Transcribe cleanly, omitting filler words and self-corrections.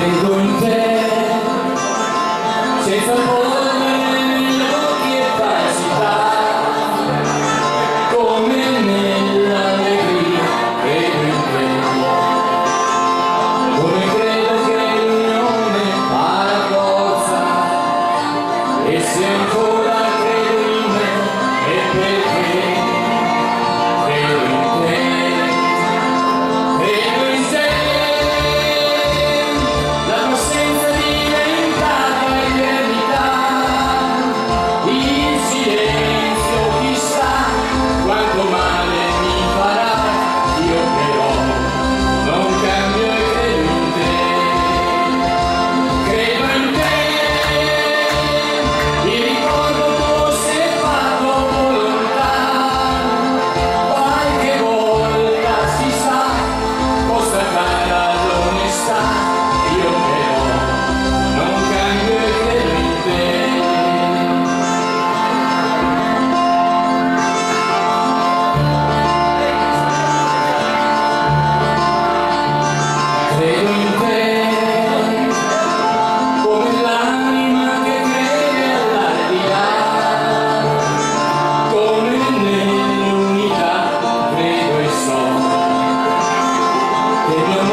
Credo in te, senza polvere negli occhi e falsità, come nell'allegria, credo in te. Come credo che l'unione fa la forza, e se ancora credo in me è perché credo in te. Credo in te, come l'anima che crede all'aldilà, come nell'unità credo e so che mio